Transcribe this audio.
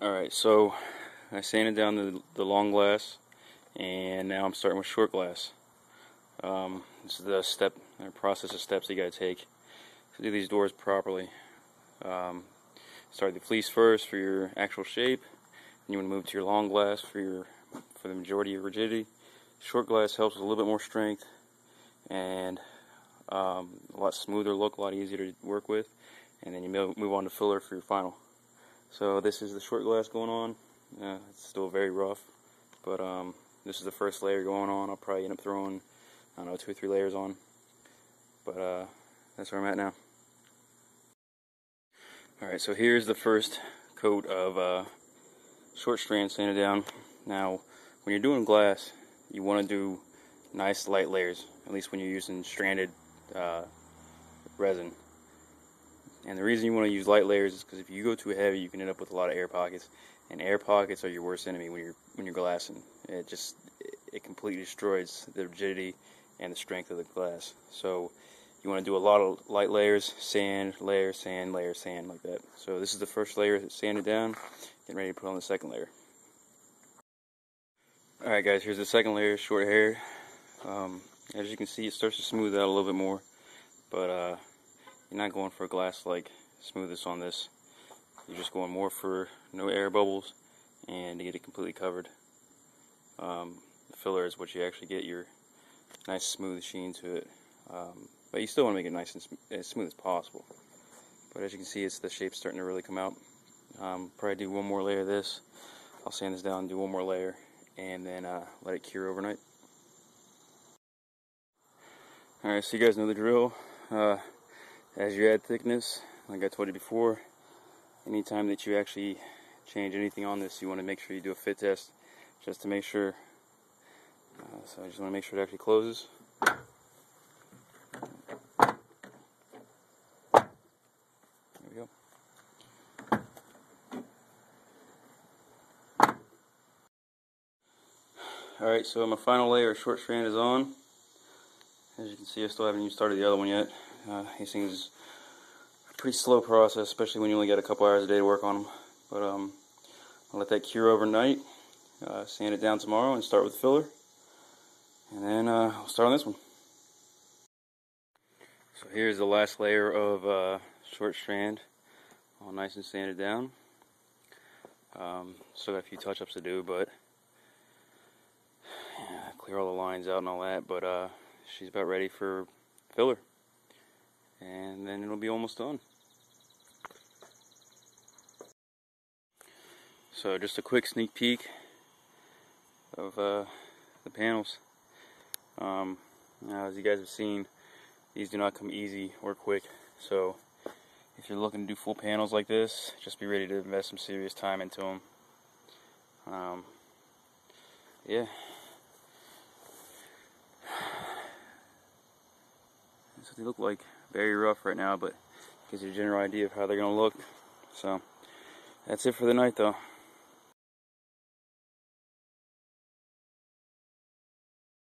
Alright, so I sanded down the long glass, and now I'm starting with short glass. This is the process of steps you gotta take to do these doors properly. Start the fleece first for your actual shape, and you want to move to your long glass for the majority of rigidity. Short glass helps with a little bit more strength and a lot smoother look, a lot easier to work with, and then you move on to filler for your final. So this is the short glass going on. It's still very rough, but this is the first layer going on. I'll probably end up throwing, I don't know, 2 or 3 layers on, but that's where I'm at now. Alright, so here's the first coat of short strand sanded down. Now, when you're doing glass, you want to do nice light layers, at least when you're using stranded resin. And the reason you want to use light layers is because if you go too heavy, you can end up with a lot of air pockets, and air pockets are your worst enemy when you're glassing. It completely destroys the rigidity and the strength of the glass. So you want to do a lot of light layers, sand, layer, sand, layer, sand, like that. So this is the first layer that's sanded down, getting ready to put on the second layer. Alright guys, here's the second layer, short hair. As you can see, it starts to smooth out a little bit more, but you're not going for a glass-like smoothness on this. You're just going more for no air bubbles and to get it completely covered. The filler is what you actually get your nice smooth sheen to it. But you still want to make it nice and as smooth as possible. But as you can see, the shape's starting to really come out. Probably do one more layer of this. I'll sand this down and do one more layer, and then let it cure overnight. Alright, so you guys know the drill. As you add thickness, like I told you before, anytime that you actually change anything on this, you want to make sure you do a fit test, just to make sure. So I just want to make sure it actually closes. There we go. Alright, so my final layer of short strand is on. As you can see, I still haven't even started the other one yet. These things are a pretty slow process, especially when you only got a couple hours a day to work on them. But I'll let that cure overnight, sand it down tomorrow, and start with filler. And then I'll start on this one. So here's the last layer of short strand, all nice and sanded down. Still got a few touch-ups to do, but yeah, clear all the lines out and all that. But she's about ready for filler, and then it'll be almost done. So just a quick sneak peek of the panels. Now, as you guys have seen, these do not come easy or quick, so if you're looking to do full panels like this, just be ready to invest some serious time into them. Yeah. That's what they look like. Very rough right now, but gives you a general idea of how they're going to look. So that's it for the night, though.